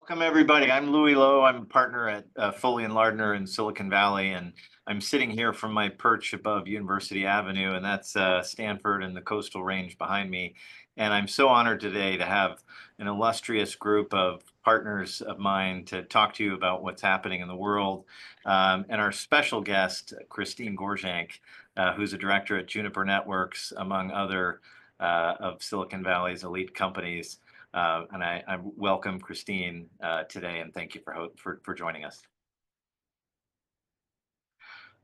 Welcome, everybody. I'm Louis Lowe. I'm a partner at Foley Lardner in Silicon Valley, and I'm sitting here from my perch above University Avenue, and that's Stanford and the coastal range behind me. And I'm so honored today to have an illustrious group of partners of mine to talk to you about what's happening in the world. And our special guest, Christine Gorjanc, who's a director at Juniper Networks, among other of Silicon Valley's elite companies. And I welcome Christine today, and thank you for joining us.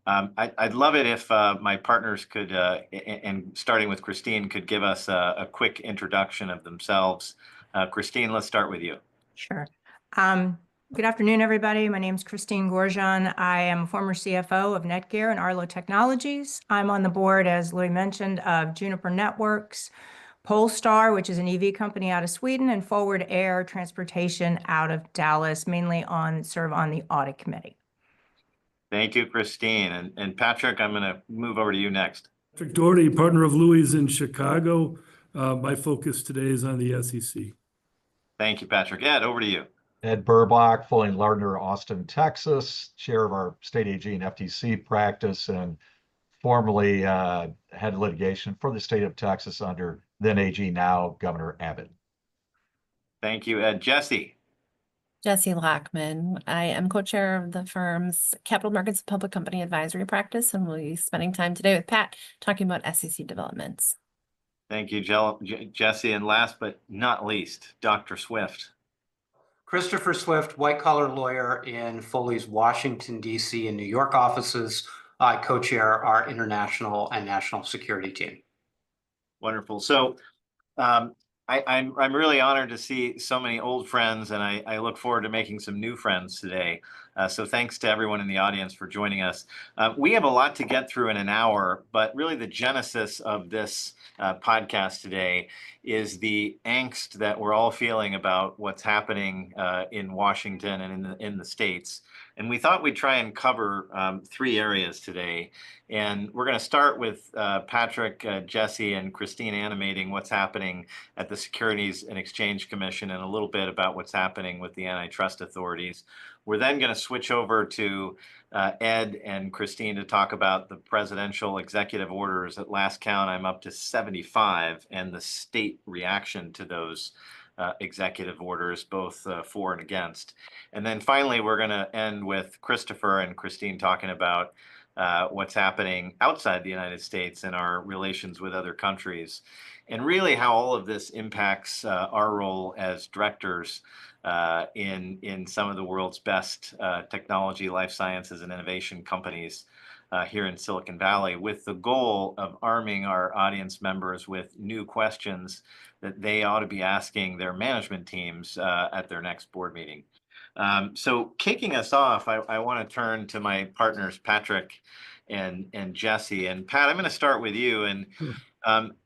I'd love it if my partners could, and starting with Christine, could give us a quick introduction of themselves. Christine, let's start with you. Sure. Good afternoon, everybody. My name is Christine Gorjanc. I am a former CFO of Netgear and Arlo Technologies. I'm on the board, as Louis mentioned, of Juniper Networks, Polestar, which is an EV company out of Sweden, and Forward Air Transportation out of Dallas, mainly serve on the audit committee. Thank you, Christine. And Patrick, I'm going to move over to you next. Patrick Daugherty, partner of Louis in Chicago. My focus today is on the SEC. Thank you, Patrick. Ed, over to you. Ed Burbach, Foley Lardner, Austin, Texas, chair of our state AG and FTC practice, and formerly head litigation for the state of Texas under then AG, now Governor Abbott. Thank you, Ed. Jessie. Jessie Lochmann. I am co-chair of the firm's Capital Markets Public Company Advisory Practice, and we'll be spending time today with Pat talking about SEC developments. Thank you, Jessie. And last but not least, Dr. Swift. Christopher Swift, white-collar lawyer in Foley's Washington, D.C. and New York offices. I co-chair our international and national security team. Wonderful. So I'm really honored to see so many old friends, and I look forward to making some new friends today. So thanks to everyone in the audience for joining us. We have a lot to get through in an hour, but really the genesis of this podcast today is the angst that we're all feeling about what's happening in Washington and in the states. And we thought we'd try and cover three areas today. And we're going to start with Patrick, Jessie, and Christine animating what's happening at the Securities and Exchange Commission and a little bit about what's happening with the antitrust authorities. We're then going to switch over to Ed and Christine to talk about the presidential executive orders. At last count, I'm up to 75, and the state reaction to those executive orders, both for and against. And then finally, we're going to end with Christopher and Christine talking about what's happening outside the United States and our relations with other countries, and really how all of this impacts our role as directors in some of the world's best technology, life sciences, and innovation companies here in Silicon Valley, with the goal of arming our audience members with new questions that they ought to be asking their management teams at their next board meeting. So kicking us off, I want to turn to my partners, Patrick and Jessie. And Pat, I'm going to start with you. And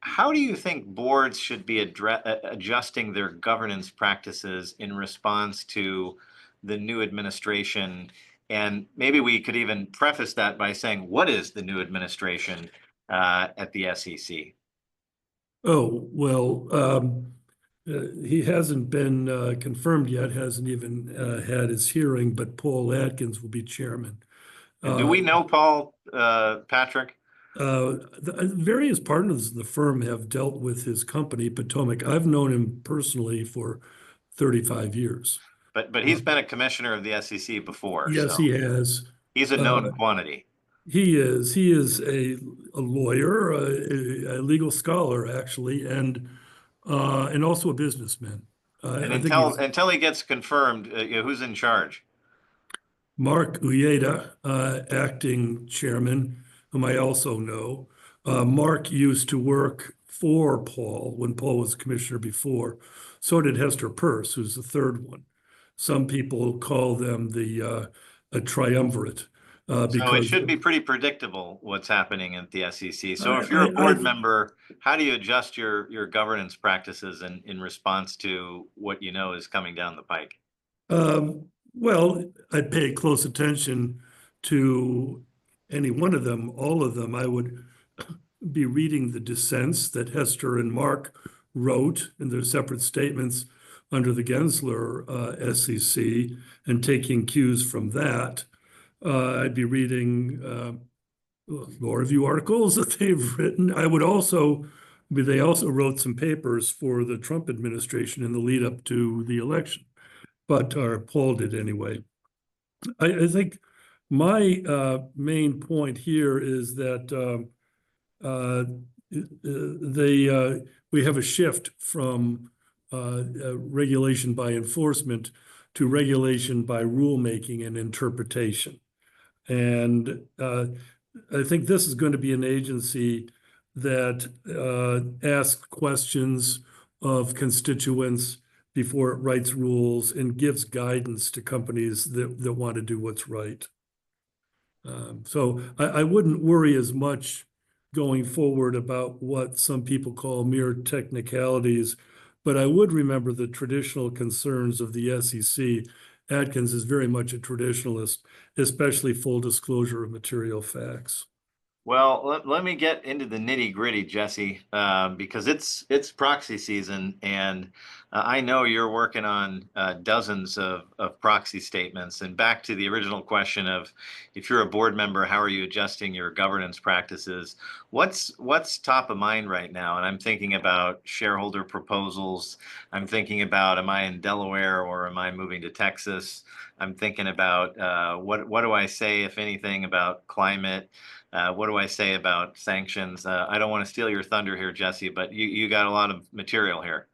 how do you think boards should be adjusting their governance practices in response to the new administration? And maybe we could even preface that by saying, what is the new administration at the SEC? Oh, well, he hasn't been confirmed yet, hasn't even had his hearing, but Paul Atkins will be chairman. Do we know Paul, Patrick? The various partners of the firm have dealt with his company, Potomac. I've known him personally for 35 years. But he's been a commissioner of the SEC before. Yes, so he has. He's a known quantity. He is. He is a lawyer, a legal scholar, actually, and also a businessman. And until he gets confirmed, who's in charge? Mark Uyeda, acting chairman, whom I also know. Mark used to work for Paul when Paul was commissioner before. So did Hester Peirce, who's the third one. Some people call them a triumvirate. So it should be pretty predictable what's happening at the SEC. So if you're a board member, how do you adjust your governance practices in response to what you know is coming down the pike? Well, I pay close attention to any one of them, all of them. I would be reading the dissents that Hester and Mark wrote in their separate statements under the Gensler SEC and taking cues from that. I'd be reading law review articles that they've written. They also wrote some papers for the Trump administration in the lead up to the election, or Paul did anyway. I think my main point here is that we have a shift from regulation by enforcement to regulation by rulemaking and interpretation. And I think this is going to be an agency that asks questions of constituents before it writes rules and gives guidance to companies that want to do what's right. So I wouldn't worry as much going forward about what some people call mere technicalities, but I would remember the traditional concerns of the SEC. Atkins is very much a traditionalist, especially full disclosure of material facts. Well, let me get into the nitty gritty, Jessie, because it's proxy season, and I know you're working on dozens of proxy statements. And back to the original question of, if you're a board member, how are you adjusting your governance practices? What's top of mind right now? And I'm thinking about shareholder proposals. I'm thinking about, am I in Delaware or am I moving to Texas? I'm thinking about what do I say, if anything, about climate? What do I say about sanctions? I don't want to steal your thunder here, Jessie, but you got a lot of material here.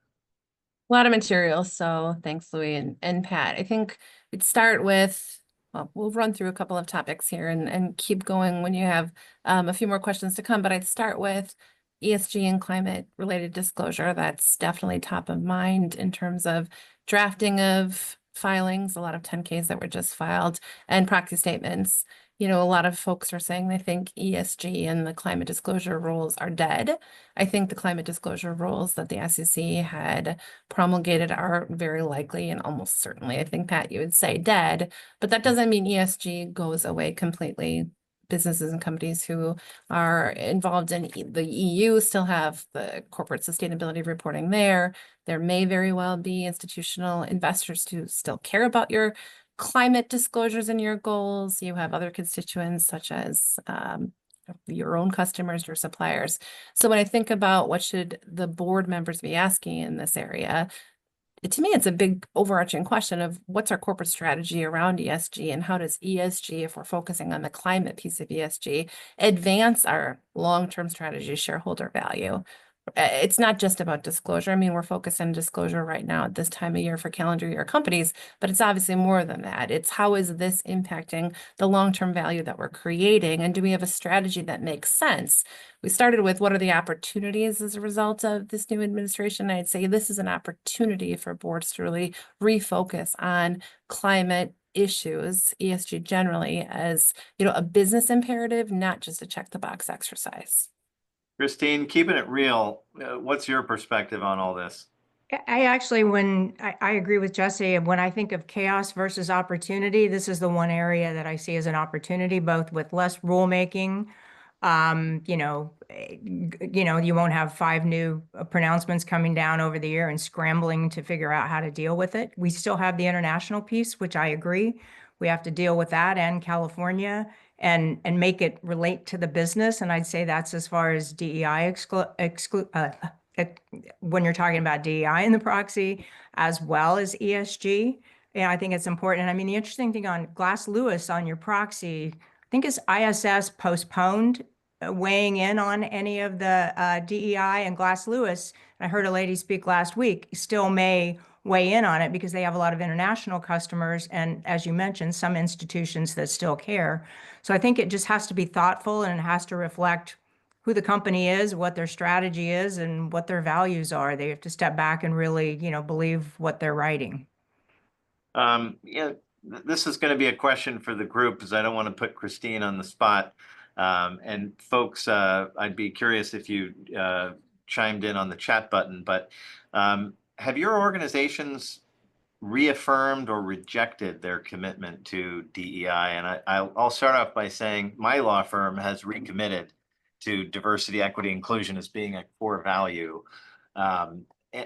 A lot of material. So thanks, Louis and Pat. I think we'd start with, well, we'll run through a couple of topics here and keep going when you have a few more questions to come. But I'd start with ESG and climate related disclosure. That's definitely top of mind in terms of drafting of filings, a lot of 10Ks that were just filed, and proxy statements. You know, a lot of folks are saying they think ESG and the climate disclosure rules are dead. I think the climate disclosure rules that the SEC had promulgated are very likely and almost certainly, I think, Pat, you would say dead, but that doesn't mean ESG goes away completely. Businesses and companies who are involved in the EU still have the corporate sustainability reporting there. There may very well be institutional investors who still care about your climate disclosures and your goals. You have other constituents such as your own customers, your suppliers. So when I think about what should the board members be asking in this area, to me, it's a big overarching question of what's our corporate strategy around ESG, and how does ESG, if we're focusing on the climate piece of ESG, advance our long-term strategy shareholder value? It's not just about disclosure. I mean, we're focused on disclosure right now at this time of year for calendar year companies, but it's obviously more than that. It's how is this impacting the long-term value that we're creating, and do we have a strategy that makes sense? We started with what are the opportunities as a result of this new administration. I'd say this is an opportunity for boards to really refocus on climate issues, ESG generally, as a business imperative, not just a check the box exercise. Christine, keeping it real, what's your perspective on all this? I actually, I agree with Jessie, when I think of chaos versus opportunity, this is the one area that I see as an opportunity, both with less rulemaking. You won't have 5 new pronouncements coming down over the year and scrambling to figure out how to deal with it. We still have the international piece, which I agree. We have to deal with that, and California, and make it relate to the business. And I'd say that's as far as DEI when you're talking about DEI in the proxy, as well as ESG. Yeah, I think it's important. I mean, the interesting thing on Glass Lewis on your proxy, I think is ISS postponed weighing in on any of the DEI, and Glass Lewis, and I heard a lady speak last week, still may weigh in on it because they have a lot of international customers, and as you mentioned, some institutions that still care. So I think it just has to be thoughtful, and it has to reflect who the company is, what their strategy is, and what their values are. They have to step back and really, believe what they're writing. Yeah, this is going to be a question for the group, because I don't want to put Christine on the spot. And folks, I'd be curious if you chimed in on the chat button, but have your organizations reaffirmed or rejected their commitment to DEI? And I'll start off by saying my law firm has recommitted to diversity, equity, inclusion as being a core value.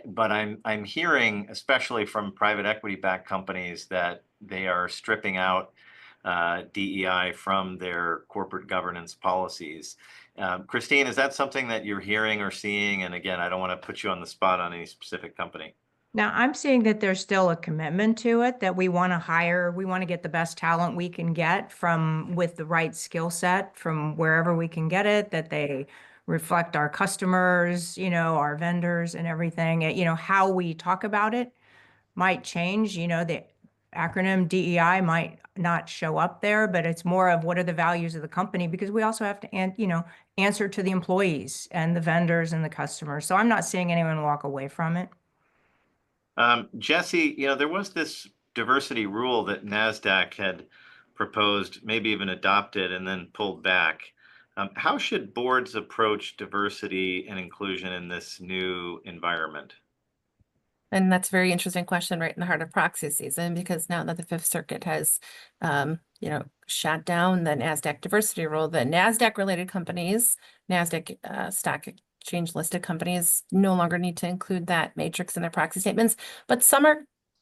but I'm hearing, especially from private equity-backed companies, that they are stripping out DEI from their corporate governance policies. Christine, is that something that you're hearing or seeing? And again, I don't want to put you on the spot on any specific company. Now, I'm seeing that there's still a commitment to it, that we want to hire, we want to get the best talent we can get from with the right skill set from wherever we can get it, that they reflect our customers, our vendors and everything. How we talk about it might change, the acronym DEI might not show up there, but it's more of what are the values of the company, because we also have to, answer to the employees and the vendors and the customers. So I'm not seeing anyone walk away from it. Jessie, there was this diversity rule that NASDAQ had proposed, maybe even adopted, and then pulled back. How should boards approach diversity and inclusion in this new environment? And that's a very interesting question right in the heart of proxy season, because now that the Fifth Circuit has, shot down the NASDAQ diversity rule, the NASDAQ related companies, NASDAQ stock exchange listed companies no longer need to include that matrix in their proxy statements. But some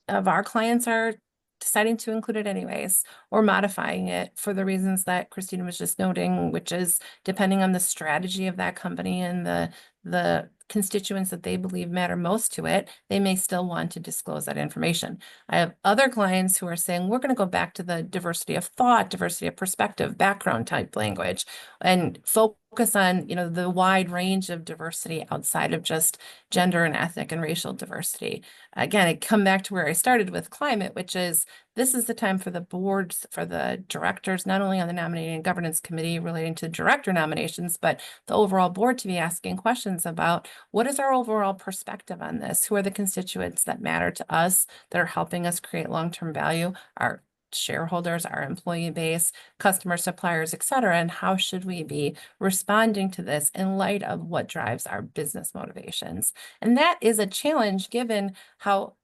of our clients are deciding to include it anyways, or modifying it for the reasons that Christina was just noting, which is depending on the strategy of that company and the constituents that they believe matter most to it, they may still want to disclose that information. I have other clients who are saying, we're going to go back to the diversity of thought, diversity of perspective, background type language, and focus on, the wide range of diversity outside of just gender and ethnic and racial diversity. Again, I come back to where I started with climate, which is this is the time for the boards, for the directors, not only on the nominating and governance committee relating to director nominations, but the overall board to be asking questions about what is our overall perspective on this? Who are the constituents that matter to us, that are helping us create long-term value? Our shareholders, our employee base, customers, suppliers, et cetera, and how should we be responding to this in light of what drives our business motivations? And that is a challenge given how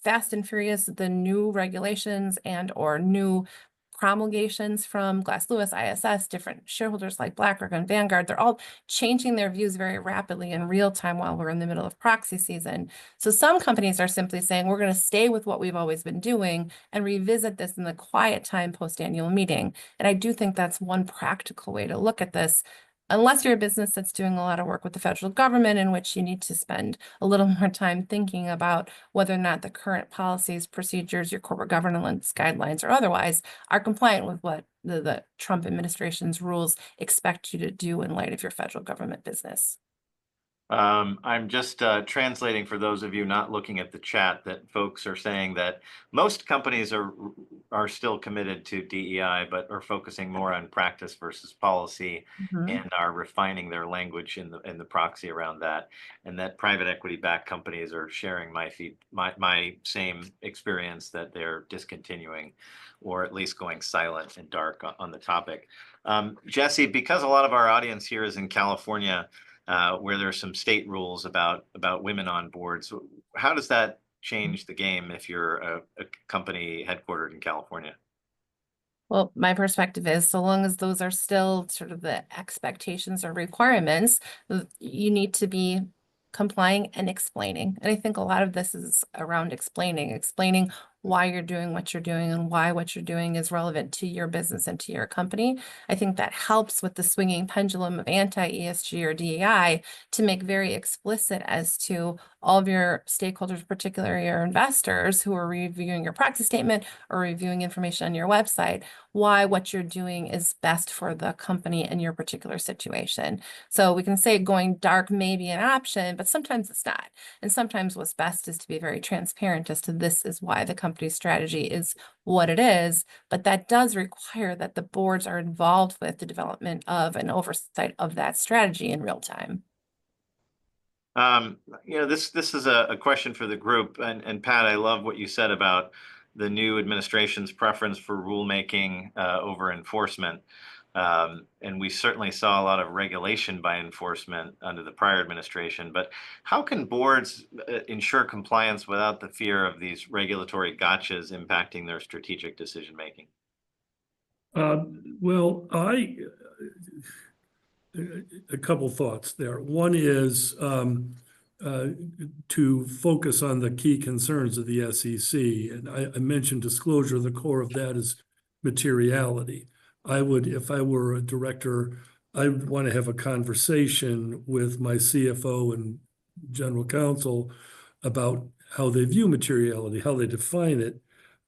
fast and furious the new regulations and or new promulgations from Glass Lewis, ISS, different shareholders like BlackRock and Vanguard, they're all changing their views very rapidly in real time while we're in the middle of proxy season. So some companies are simply saying, we're going to stay with what we've always been doing and revisit this in the quiet time post-annual meeting. And I do think that's one practical way to look at this. Unless you're a business that's doing a lot of work with the federal government, in which you need to spend a little more time thinking about whether or not the current policies, procedures, your corporate governance guidelines, or otherwise are compliant with what the Trump administration's rules expect you to do in light of your federal government business. I'm just translating for those of you not looking at the chat that folks are saying that most companies are still committed to DEI, but are focusing more on practice versus policy and are refining their language in the proxy around that. And that private equity-backed companies are sharing my same experience, that they're discontinuing or at least going silent and dark on the topic. Jessie, because a lot of our audience here is in California, where there's some state rules about women on boards. How does that change the game if you're a company headquartered in California? Well, my perspective is so long as those are still sort of the expectations or requirements, you need to be complying and explaining. And I think a lot of this is around explaining why you're doing what you're doing and why what you're doing is relevant to your business and to your company. I think that helps with the swinging pendulum of anti-ESG or DEI to make very explicit as to all of your stakeholders, particularly your investors who are reviewing your proxy statement or reviewing information on your website, why what you're doing is best for the company and your particular situation. So we can say going dark may be an option, but sometimes it's not. And sometimes what's best is to be very transparent as to this is why the company's strategy is what it is, but that does require that the boards are involved with the development of and oversight of that strategy in real time. This is a question for the group, and Pat, I love what you said about the new administration's preference for rulemaking over enforcement. And we certainly saw a lot of regulation by enforcement under the prior administration, but how can boards ensure compliance without the fear of these regulatory gotchas impacting their strategic decision making? Well, a couple thoughts there. One is to focus on the key concerns of the SEC. And I mentioned disclosure. The core of that is materiality. I would, if I were a director, I would want to have a conversation with my CFO and general counsel about how they view materiality, how they define it.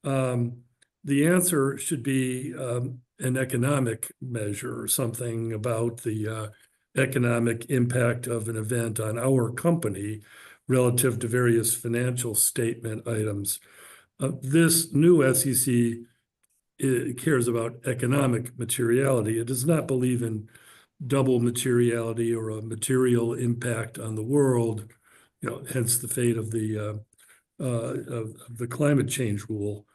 The answer should be an economic measure or something about the economic impact of an event on our company relative to various financial statement items. This new SEC cares about economic materiality. It does not believe in double materiality or a material impact on the world, hence the fate of the climate change rule.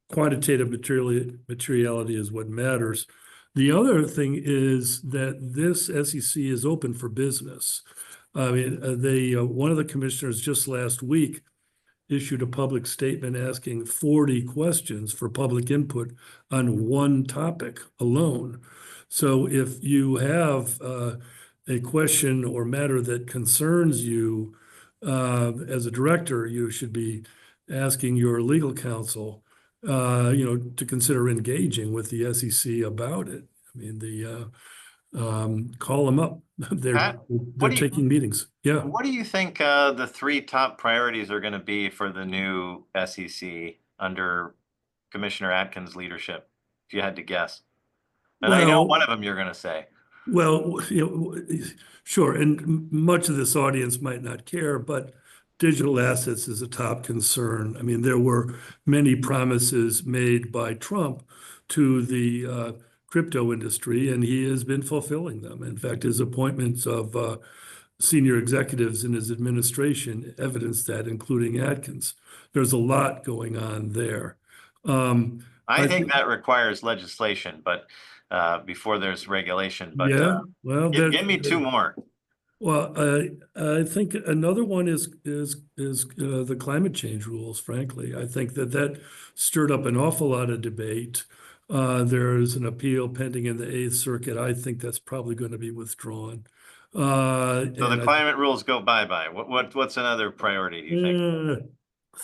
Quantitative materiality is what matters. The other thing is that this SEC is open for business. I mean, one of the commissioners just last week issued a public statement asking 40 questions for public input on one topic alone. So if you have a question or matter that concerns you as a director, you should be asking your legal counsel, to consider engaging with the SEC about it. I mean, call them up. They're taking meetings. Yeah. What do you think the 3 top priorities are going to be for the new SEC under Commissioner Atkins' leadership, if you had to guess? And I know one of them you're going to say. Well, sure. And much of this audience might not care, but digital assets is a top concern. I mean, there were many promises made by Trump to the crypto industry, and he has been fulfilling them. In fact, his appointments of senior executives in his administration evidence that, including Atkins. There's a lot going on there. I think that requires legislation, but before there's regulation. But yeah, well, give me 2 more. Well, I think another one is the climate change rules. Frankly, I think that stirred up an awful lot of debate. There's an appeal pending in the 8th Circuit. I think that's probably going to be withdrawn. So the climate rules go bye-bye. What's another priority, do you think?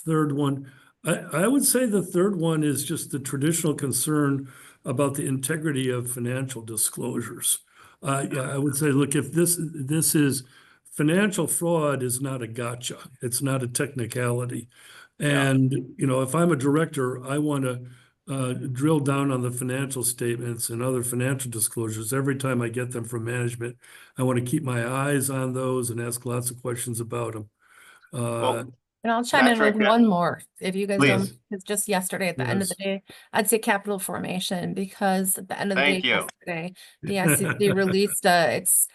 Third one, I would say the third one is just the traditional concern about the integrity of financial disclosures. Yeah, I would say, look, if this is financial fraud is not a gotcha. It's not a technicality. And, if I'm a director, I want to drill down on the financial statements and other financial disclosures. Every time I get them from management, I want to keep my eyes on those and ask lots of questions about them. And I'll chime in with one more, if you guys don't, Please. because just yesterday at the end of the day, I'd say capital formation, because at the end of the day yesterday, the SEC released its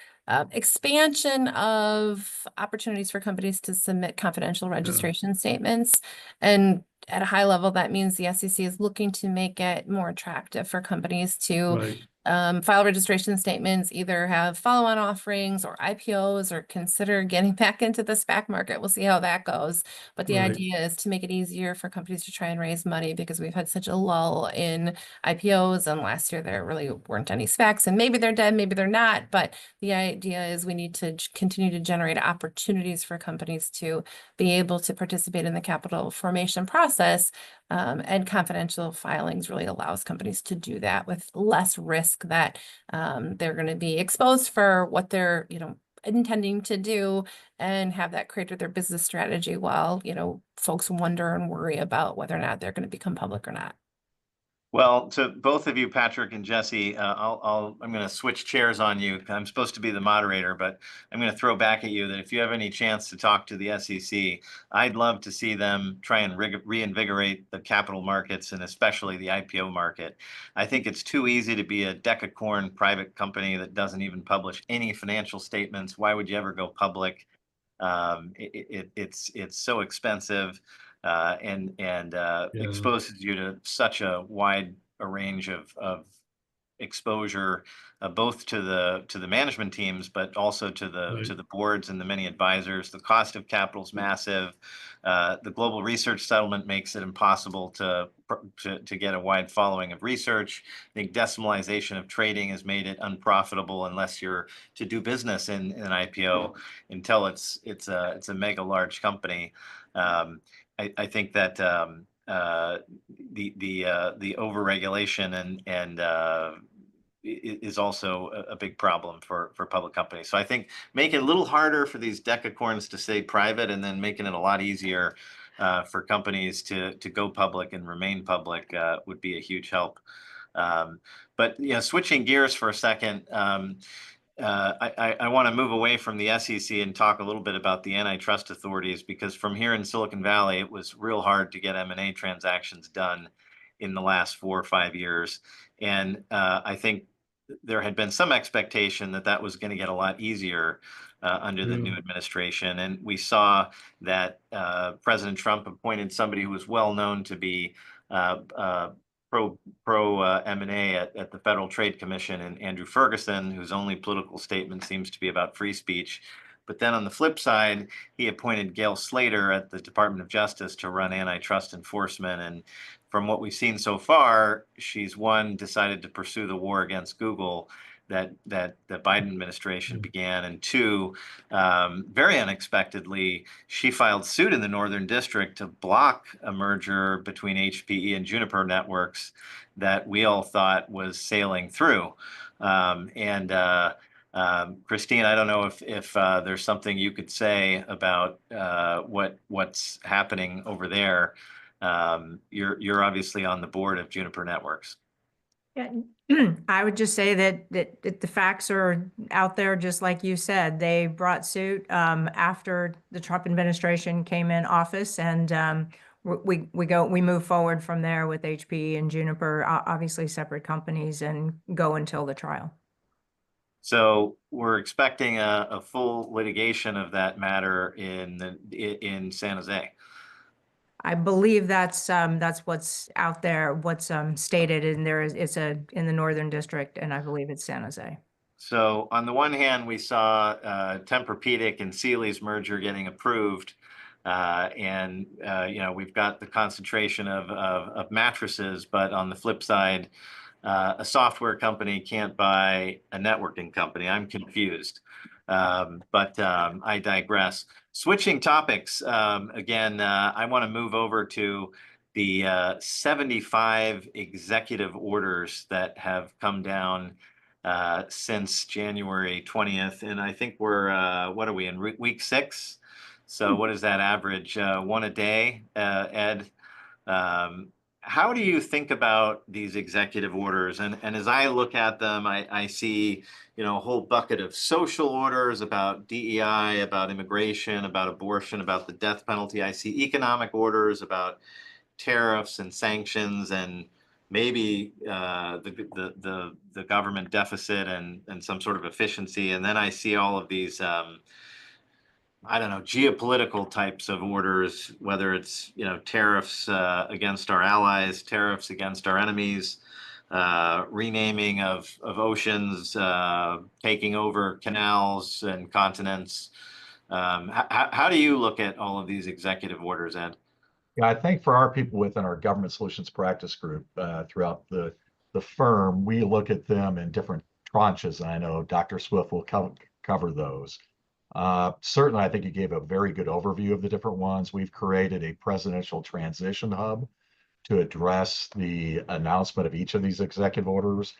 expansion of opportunities for companies to submit confidential registration statements. And at a high level, that means the SEC is looking to make it more attractive for companies to file registration statements, either have follow-on offerings or IPOs, or consider getting back into the SPAC market. We'll see how that goes. But the idea is to make it easier for companies to try and raise money, because we've had such a lull in IPOs, and last year there really weren't any SPACs, and maybe they're dead, maybe they're not. But the idea is we need to continue to generate opportunities for companies to be able to participate in the capital formation process. And confidential filings really allows companies to do that with less risk that they're going to be exposed for what they're, intending to do, and have that create their business strategy while, folks wonder and worry about whether or not they're going to become public or not. Well, to both of you, Patrick and Jessie, I'm going to switch chairs on you. I'm supposed to be the moderator, but I'm going to throw back at you that if you have any chance to talk to the SEC, I'd love to see them try and reinvigorate the capital markets, and especially the IPO market. I think it's too easy to be a decacorn private company that doesn't even publish any financial statements. Why would you ever go public? It's so expensive. And exposes you to such a wide range of exposure, both to the management teams, but also to the boards and the many advisors. The cost of capital is massive. The global research settlement makes it impossible to get a wide following of research. I think decimalization of trading has made it unprofitable unless you're to do business in an IPO until it's a mega large company. I think that the overregulation and is also a big problem for public companies. So I think make it a little harder for these decacorns to stay private, and then making it a lot easier for companies to go public and remain public would be a huge help. But switching gears for a second, I want to move away from the SEC and talk a little bit about the antitrust authorities, because from here in Silicon Valley, it was real hard to get M&A transactions done in the last 4 or 5 years. And I think there had been some expectation that that was going to get a lot easier under the new administration. And we saw that President Trump appointed somebody who was well known to be pro M&A at the Federal Trade Commission, and Andrew Ferguson, whose only political statement seems to be about free speech. But then on the flip side, he appointed Gail Slater at the Department of Justice to run antitrust enforcement. And from what we've seen so far, she's decided to pursue the war against Google that the Biden administration began, and 2, very unexpectedly, she filed suit in the Northern District to block a merger between HPE and Juniper Networks that we all thought was sailing through. Christine, I don't know if there's something you could say about what's happening over there. You're obviously on the board of Juniper Networks. Yeah, I would just say that the facts are out there, just like you said. They brought suit after the Trump administration came in office, and we move forward from there with HPE and Juniper, obviously separate companies, and go until the trial. So we're expecting a full litigation of that matter in San Jose. I believe that's what's out there, what's stated in there. It's in the Northern District, and I believe it's San Jose. So on the one hand, we saw Tempur-Pedic and Sealy's merger getting approved, and we've got the concentration of mattresses. But on the flip side, a software company can't buy a networking company. I'm confused, but I digress. Switching topics, again, I want to move over to the 75 executive orders that have come down since January 20th. And I think we're, what are we, in week 6? So what is that average? 1 a day, Ed? How do you think about these executive orders? And as I look at them, I see, a whole bucket of social orders about DEI, about immigration, about abortion, about the death penalty. I see economic orders about tariffs and sanctions, and maybe the government deficit and some sort of efficiency. And then I see all of these I don't know, geopolitical types of orders, whether it's, tariffs against our allies, tariffs against our enemies, renaming of oceans, taking over canals and continents. How do you look at all of these executive orders, Ed? Yeah, I think for our people within our government solutions practice group throughout the firm, we look at them in different tranches. And I know Dr. Swift will cover those. Certainly, I think you gave a very good overview of the different ones. We've created a presidential transition hub to address the announcement of each of these executive orders,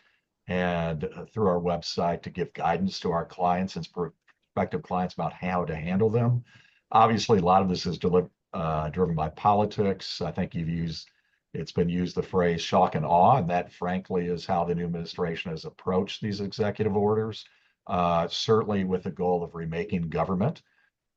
and through our website to give guidance to our clients and prospective clients about how to handle them. Obviously, a lot of this is driven by politics. I think it's been used the phrase shock and awe, and that frankly is how the new administration has approached these executive orders. Certainly with the goal of remaking government,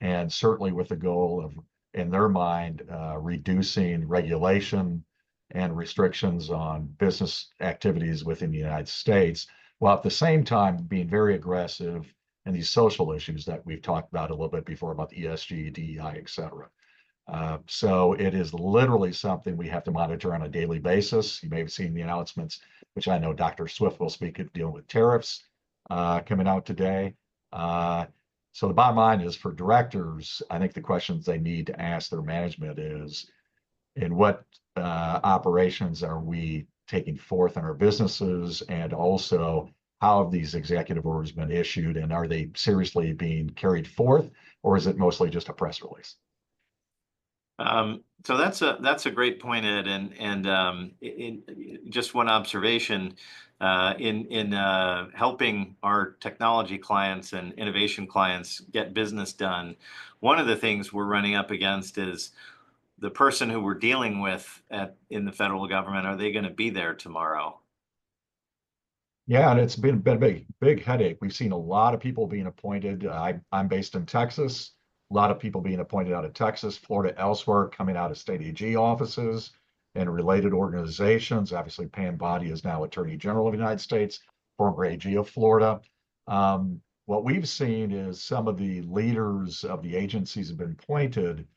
and certainly with the goal of, in their mind, reducing regulation and restrictions on business activities within the United States, while at the same time being very aggressive in these social issues that we've talked about a little bit before, about the ESG, DEI, et cetera. So it is literally something we have to monitor on a daily basis. You may have seen the announcements, which I know Dr. Swift will speak of, dealing with tariffs coming out today. So the bottom line is, for directors, I think the questions they need to ask their management is, in what operations are we taking forth in our businesses? And also, how have these executive orders been issued, and are they seriously being carried forth, or is it mostly just a press release? So that's a great point, Ed, and just one observation in helping our technology clients and innovation clients get business done. One of the things we're running up against is the person who we're dealing with in the federal government. Are they going to be there tomorrow? Yeah, and it's been a big headache. We've seen a lot of people being appointed. I'm based in Texas. A lot of people being appointed out of Texas, Florida, elsewhere, coming out of state AG offices and related organizations. Obviously, Pam Bondi is now Attorney General of the United States, former AG of Florida. What we've seen is some of the leaders of the agencies have been appointed,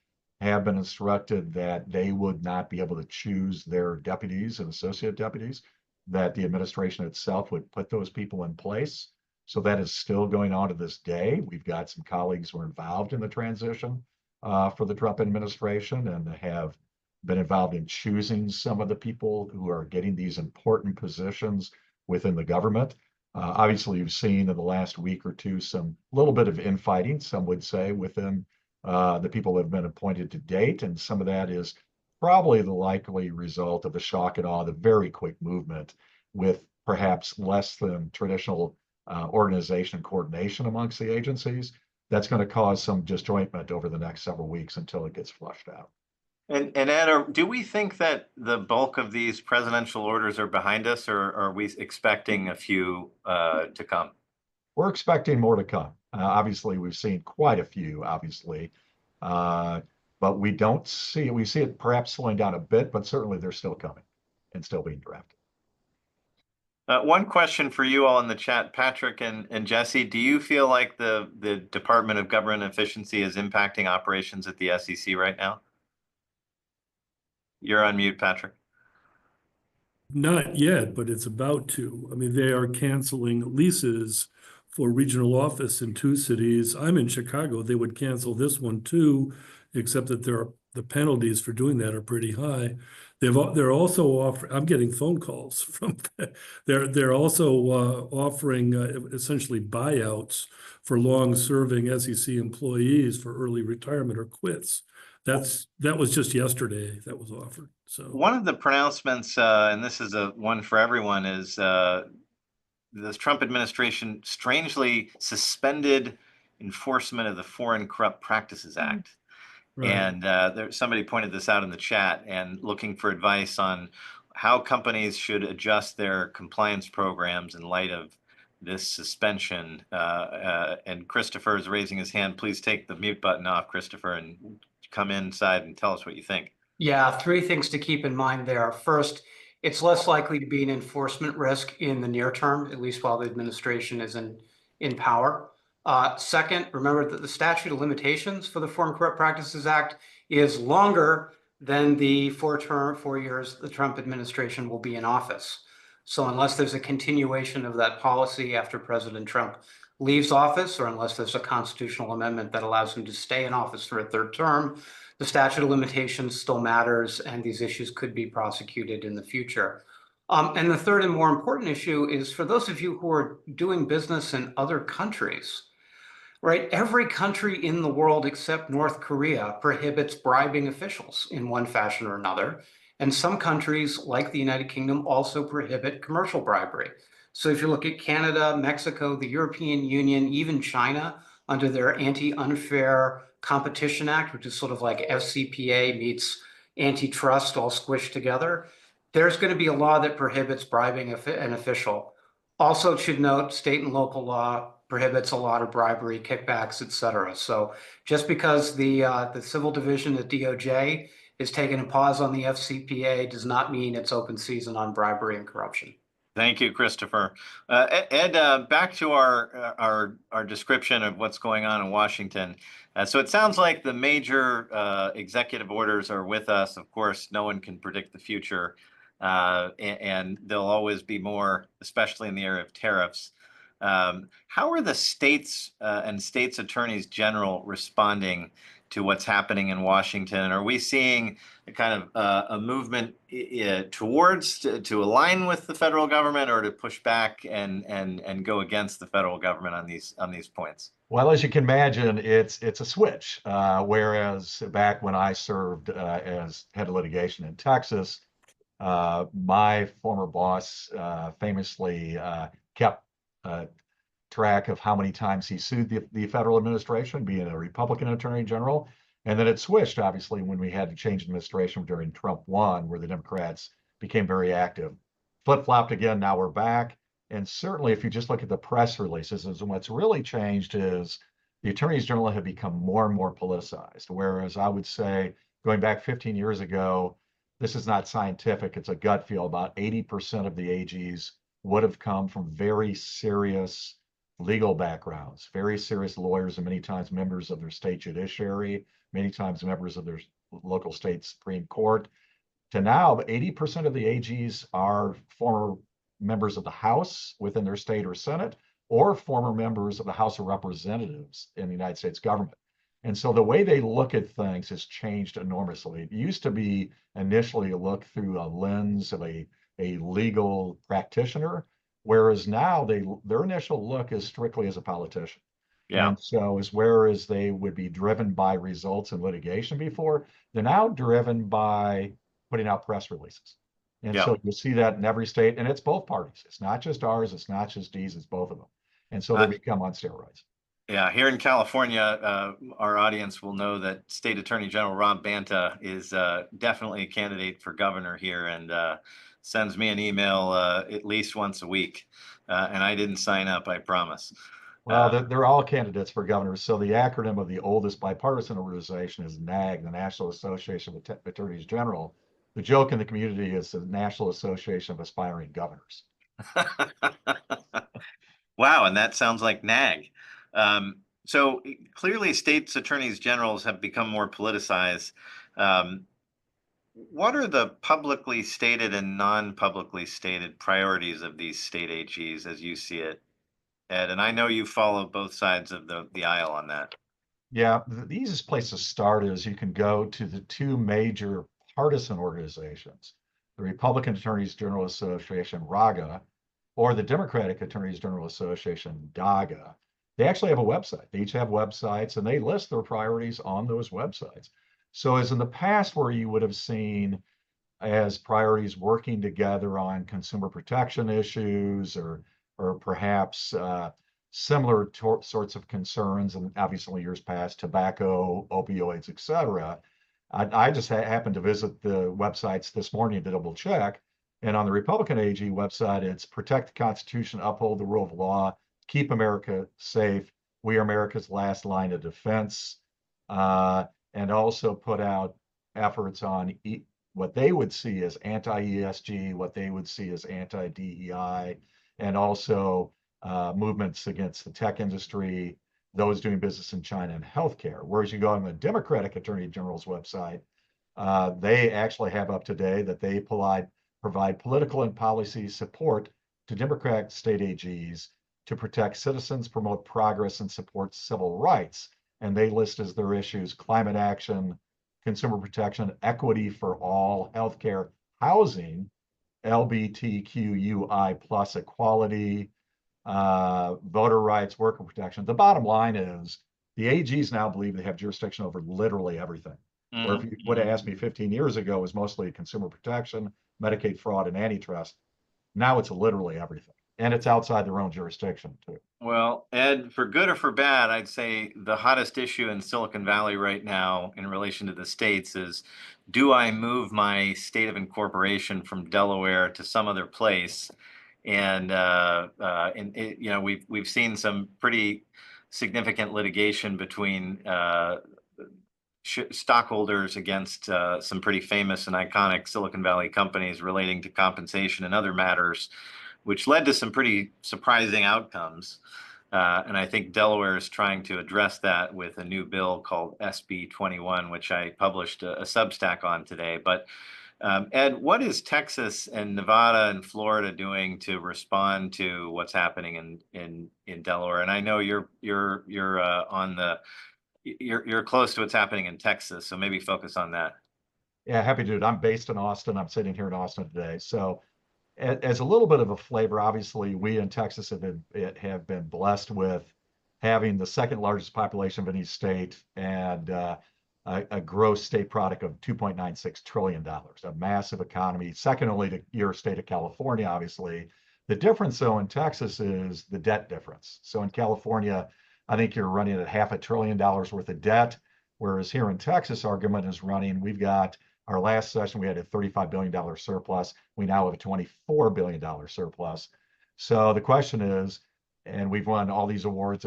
have been instructed that they would not be able to choose their deputies and associate deputies, that the administration itself would put those people in place. So that is still going on to this day. We've got some colleagues who are involved in the transition for the Trump administration and have been involved in choosing some of the people who are getting these important positions within the government. Obviously, you've seen in the last week or two some little bit of infighting, some would say, within the people that have been appointed to date. And some of that is probably the likely result of the shock and awe, the very quick movement with perhaps less than traditional organization coordination amongst the agencies. That's going to cause some disjointment over the next several weeks until it gets flushed out. And Ed, do we think that the bulk of these presidential orders are behind us, or are we expecting a few to come? We're expecting more to come. Obviously, we've seen quite a few, obviously, but we see it perhaps slowing down a bit, but certainly they're still coming and still being drafted. One question for you all in the chat, Patrick and Jessie, do you feel like the Department of Government Efficiency is impacting operations at the SEC right now? You're on mute, Patrick. Not yet, but it's about to. I mean, they are canceling leases for regional office in 2 cities. I'm in Chicago. They would cancel this one too, except that the penalties for doing that are pretty high. They're also offering, I'm getting phone calls from, they're also offering essentially buyouts for long-serving SEC employees for early retirement or quits. That was just yesterday that was offered. So one of the pronouncements, and this is a one for everyone, is this Trump administration strangely suspended enforcement of the Foreign Corrupt Practices Act. right. And somebody pointed this out in the chat and looking for advice on how companies should adjust their compliance programs in light of this suspension. And Christopher is raising his hand. Please take the mute button off, Christopher, and come inside and tell us what you think. Yeah, 3 things to keep in mind there. First, it's less likely to be an enforcement risk in the near term, at least while the administration is in power. Second, remember that the statute of limitations for the Foreign Corrupt Practices Act is longer than the 4 years the Trump administration will be in office. So unless there's a continuation of that policy after President Trump leaves office, or unless there's a constitutional amendment that allows him to stay in office for a 3rd term, the statute of limitations still matters, and these issues could be prosecuted in the future. And the 3rd and more important issue is for those of you who are doing business in other countries, right? Every country in the world except North Korea prohibits bribing officials in one fashion or another. And some countries, like the United Kingdom, also prohibit commercial bribery. So if you look at Canada, Mexico, the European Union, even China, under their Anti-Unfair Competition Act, which is sort of like FCPA meets antitrust all squished together, there's going to be a law that prohibits bribing an official. Also, it should note state and local law prohibits a lot of bribery, kickbacks, et cetera. So just because the civil division at DOJ is taking a pause on the FCPA does not mean it's open season on bribery and corruption. Thank you, Christopher. Ed, back to our description of what's going on in Washington. So it sounds like the major executive orders are with us. Of course, no one can predict the future, and there'll always be more, especially in the area of tariffs. How are the states and states attorneys general responding to what's happening in Washington? Are we seeing a kind of a movement towards to align with the federal government, or to push back and go against the federal government on these points? Well, as you can imagine, it's a switch. Whereas back when I served as head of litigation in Texas, my former boss famously kept track of how many times he sued the federal administration, being a Republican attorney general. And then it switched, obviously, when we had to change administration during Trump 1, where the Democrats became very active. Flip-flopped again, now we're back. And certainly, if you just look at the press releases, and what's really changed is the attorneys general have become more and more politicized. Whereas I would say, going back 15 years ago, this is not scientific, it's a gut feel. About 80% of the AGs would have come from very serious legal backgrounds, very serious lawyers, and many times members of their state judiciary, many times members of their local state Supreme Court. To now, 80% of the AGs are former members of the House within their state or Senate, or former members of the House of Representatives in the United States government. And so the way they look at things has changed enormously. It used to be initially a look through a lens of a legal practitioner, whereas now their initial look is strictly as a politician. Yeah. And so whereas they would be driven by results in litigation before, they're now driven by putting out press releases. And Yeah. so you see that in every state, and it's both parties. It's not just ours, it's not just D's, it's both of them. And so they become on steroids. Yeah, here in California, our audience will know that State Attorney General Rob Banta is definitely a candidate for governor here, and sends me an email at least once a week. And I didn't sign up, I promise. Well, they're all candidates for governor. So the acronym of the oldest bipartisan organization is NAG, the National Association of Attorneys General. The joke in the community is the National Association of Aspiring Governors. Wow, and that sounds like NAG. So clearly, states attorneys generals have become more politicized. What are the publicly stated and non-publicly stated priorities of these state AGs as you see it, Ed? And I know you follow both sides of the aisle on that. Yeah, the easiest place to start is you can go to the two major partisan organizations, the Republican Attorneys General Association, RAGA, or the Democratic Attorneys General Association, DAGA. They actually have a website. They each have websites, and they list their priorities on those websites. So as in the past, where you would have seen as priorities working together on consumer protection issues, or perhaps similar sorts of concerns, and obviously years past, tobacco, opioids, et cetera. I just happened to visit the websites this morning to double check. And on the Republican AG website, it's protect the Constitution, uphold the rule of law, keep America safe. We are America's last line of defense. And also put out efforts on what they would see as anti-ESG, what they would see as anti-DEI, and also movements against the tech industry, those doing business in China, and healthcare. Whereas you go on the Democratic Attorney General's website, they actually have up to date that they provide political and policy support to Democratic state AGs to protect citizens, promote progress, and support civil rights. And they list as their issues climate action, consumer protection, equity for all, healthcare, housing, LGBTQI plus equality, voter rights, worker protection. The bottom line is the AGs now believe they have jurisdiction over literally everything. Where if you would have asked me 15 years ago, it was mostly consumer protection, Medicaid fraud, and antitrust. Now it's literally everything. And it's outside their own jurisdiction too. Well, Ed, for good or for bad, I'd say the hottest issue in Silicon Valley right now in relation to the states is, do I move my state of incorporation from Delaware to some other place? And you know, we've seen some pretty significant litigation between stockholders against some pretty famous and iconic Silicon Valley companies relating to compensation and other matters. which led to some pretty surprising outcomes. And I think Delaware is trying to address that with a new bill called SB 21, which I published a Substack on today. But Ed, what is Texas and Nevada and Florida doing to respond to what's happening in Delaware? And I know you're close to what's happening in Texas, so maybe focus on that. Yeah, happy to do it. I'm based in Austin. I'm sitting here in Austin today. So as a little bit of a flavor, obviously we in Texas have been blessed with having the second largest population of any state and a gross state product of $2.96 trillion, a massive economy, second only to your state of California, obviously. The difference though in Texas is the debt difference. So in California, I think you're running at $500 billion worth of debt, whereas here in Texas, our government is running, we've got our last session, we had a $35 billion surplus. We now have a $24 billion surplus. So the question is, and we've won all these awards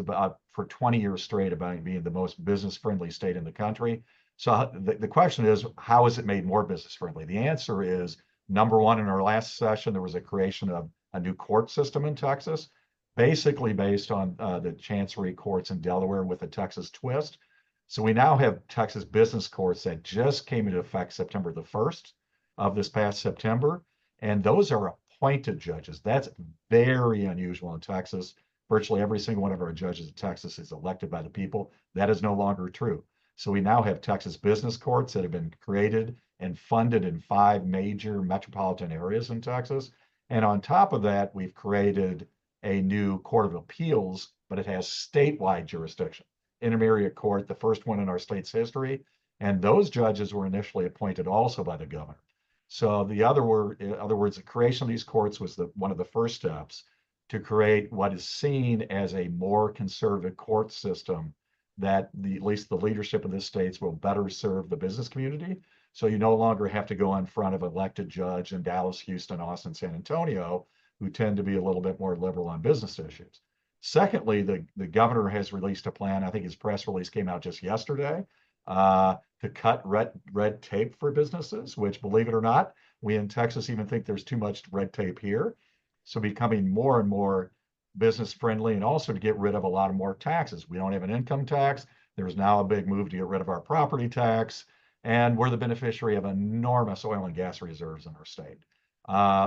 for 20 years straight about being the most business-friendly state in the country. So the question is, how is it made more business-friendly? The answer is, number one, in our last session, there was a creation of a new court system in Texas, basically based on the chancery courts in Delaware with a Texas twist. So we now have Texas business courts that just came into effect September the 1st of this past September. And those are appointed judges. That's very unusual in Texas. Virtually every single one of our judges in Texas is elected by the people. That is no longer true. So we now have Texas business courts that have been created and funded in 5 major metropolitan areas in Texas. And on top of that, we've created a new court of appeals, but it has statewide jurisdiction. Intermediate court, the first one in our state's history. And those judges were initially appointed also by the governor. So in other words, the creation of these courts was one of the first steps to create what is seen as a more conservative court system that at least the leadership of the states will better serve the business community. So you no longer have to go in front of an elected judge in Dallas, Houston, Austin, San Antonio, who tend to be a little bit more liberal on business issues. Secondly, the governor has released a plan, I think his press release came out just yesterday, to cut red tape for businesses, which, believe it or not, we in Texas even think there's too much red tape here. So becoming more and more business friendly, and also to get rid of a lot of more taxes. We don't have an income tax. There's now a big move to get rid of our property tax. And we're the beneficiary of enormous oil and gas reserves in our state.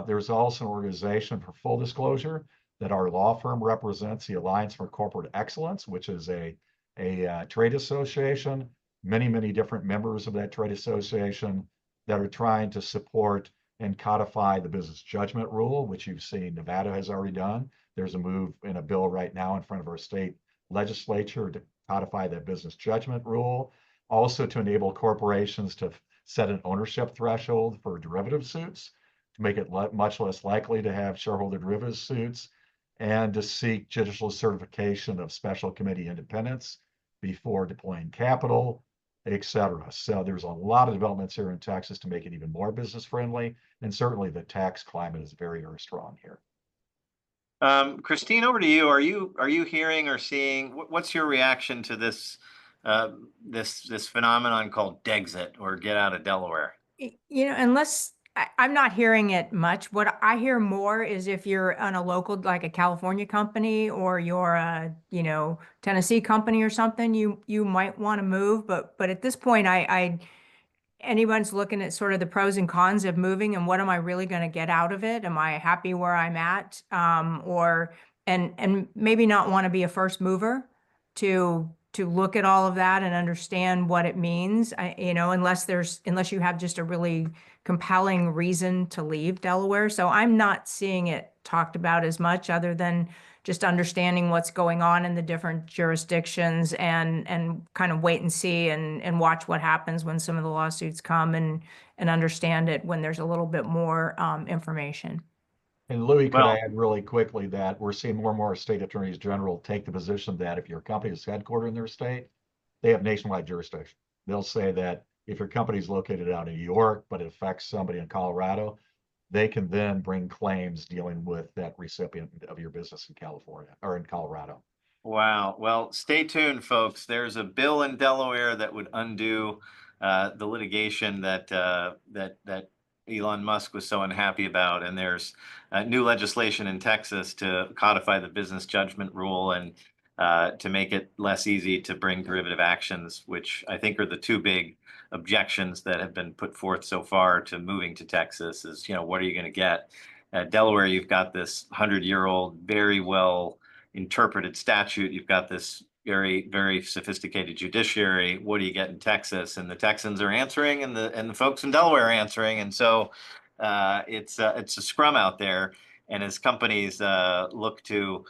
There's also an organization, for full disclosure, that our law firm represents, the Alliance for Corporate Excellence, which is a trade association, many different members of that trade association that are trying to support and codify the business judgment rule, which you've seen Nevada has already done. There's a move in a bill right now in front of our state legislature to codify that business judgment rule. Also to enable corporations to set an ownership threshold for derivative suits, to make it much less likely to have shareholder derivative suits, and to seek judicial certification of special committee independence before deploying capital, etc. So there's a lot of developments here in Texas to make it even more business friendly, and certainly the tax climate is very strong here. Christine, over to you. Are you hearing or seeing, what's your reaction to this this phenomenon called Dexit, or get out of Delaware? Unless I'm not hearing it much. What I hear more is if you're on a local, like a California company, or you're a, Tennessee company or something, you might want to move. But at this point, anyone's looking at sort of the pros and cons of moving, and what am I really going to get out of it? Am I happy where I'm at? And maybe not want to be a first mover to look at all of that and understand what it means. Unless you have just a really compelling reason to leave Delaware. So I'm not seeing it talked about as much, other than just understanding what's going on in the different jurisdictions, and kind of wait and see and watch what happens when some of the lawsuits come, and understand it when there's a little bit more information. And Louis, could I add really quickly that we're seeing more and more state attorneys general take the position that if your company is headquartered in their state, they have nationwide jurisdiction. They'll say that if your company is located out in New York, but it affects somebody in Colorado, they can then bring claims dealing with that recipient of your business in California or in Colorado. Wow. Well, stay tuned, folks. There's a bill in Delaware that would undo the litigation that Elon Musk was so unhappy about. And there's new legislation in Texas to codify the business judgment rule and to make it less easy to bring derivative actions, which I think are the two big objections that have been put forth so far to moving to Texas is, what are you going to get? Delaware, you've got this 100-year-old, very well interpreted statute. You've got this very, very sophisticated judiciary. What do you get in Texas? And the Texans are answering, and the folks in Delaware are answering. And so it's a scrum out there. And as companies look to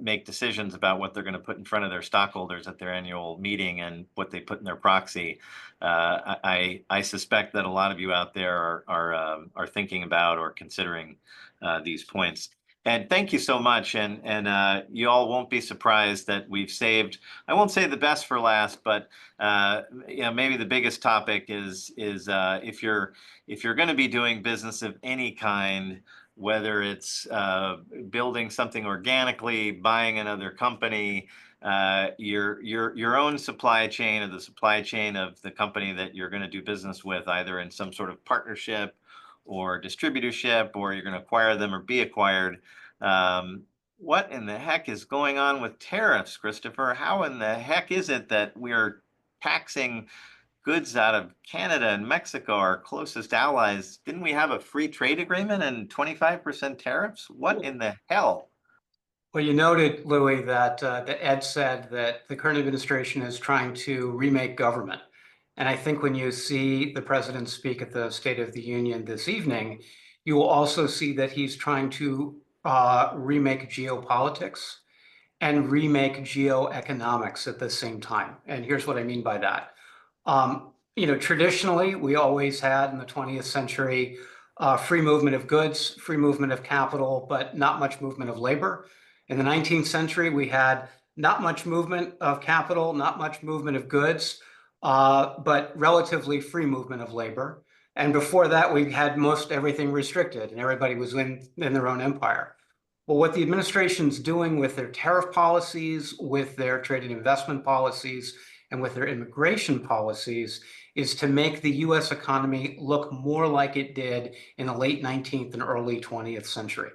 make decisions about what they're going to put in front of their stockholders at their annual meeting and what they put in their proxy, I suspect that a lot of you out there are thinking about or considering these points. And thank you so much. And you all won't be surprised that we've saved, I won't say the best for last, but maybe the biggest topic is if you're going to be doing business of any kind, whether it's building something organically, buying another company, your own supply chain or the supply chain of the company that you're going to do business with, either in some sort of partnership or distributorship, or you're going to acquire them or be acquired. What in the heck is going on with tariffs, Christopher? How in the heck is it that we're taxing goods out of Canada and Mexico, our closest allies? Didn't we have a free trade agreement and 25% tariffs? What in the hell? Well, you noted, Louis, that Ed said that the current administration is trying to remake government. And I think when you see the president speak at the State of the Union this evening, you will also see that he's trying to remake geopolitics and remake geoeconomics at the same time. And here's what I mean by that. Traditionally, we always had in the 20th century free movement of goods, free movement of capital, but not much movement of labor. In the 19th century, we had not much movement of capital, not much movement of goods, but relatively free movement of labor. And before that, we had most everything restricted and everybody was in their own empire. Well, what the administration's doing with their tariff policies, with their trade and investment policies, and with their immigration policies is to make the US economy look more like it did in the late 19th and early 20th century.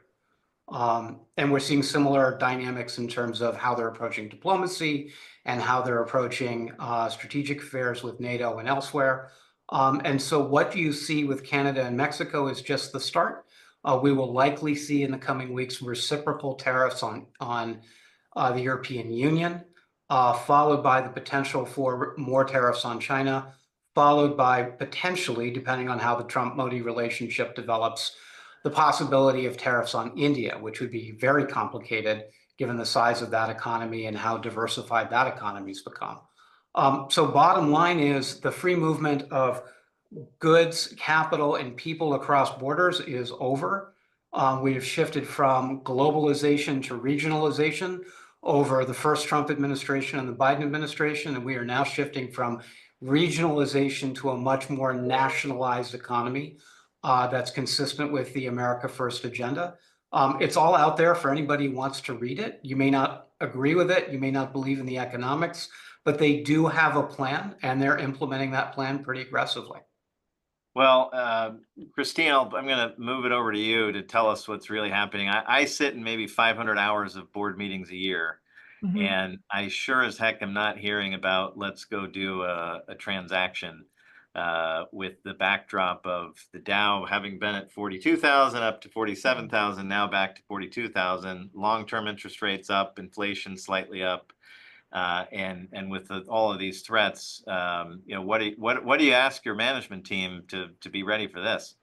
And we're seeing similar dynamics in terms of how they're approaching diplomacy and how they're approaching strategic affairs with NATO and elsewhere. And so what you see with Canada and Mexico is just the start. We will likely see in the coming weeks reciprocal tariffs on the European Union, followed by the potential for more tariffs on China, followed by potentially, depending on how the Trump-Modi relationship develops, the possibility of tariffs on India, which would be very complicated given the size of that economy and how diversified that economy's become. So bottom line is the free movement of goods, capital, and people across borders is over. We have shifted from globalization to regionalization over the first Trump administration and the Biden administration, and we are now shifting from regionalization to a much more nationalized economy that's consistent with the America First agenda. It's all out there for anybody who wants to read it. You may not agree with it, you may not believe in the economics, but they do have a plan, and they're implementing that plan pretty aggressively. Well, Christine, I'm going to move it over to you to tell us what's really happening. I sit in maybe 500 hours of board meetings a year, and I sure as heck am not hearing about let's go do a transaction with the backdrop of the Dow having been at 42,000 up to 47,000, now back to 42,000, long-term interest rates up, inflation slightly up. And with all of these threats, what do you ask your management team to be ready for this?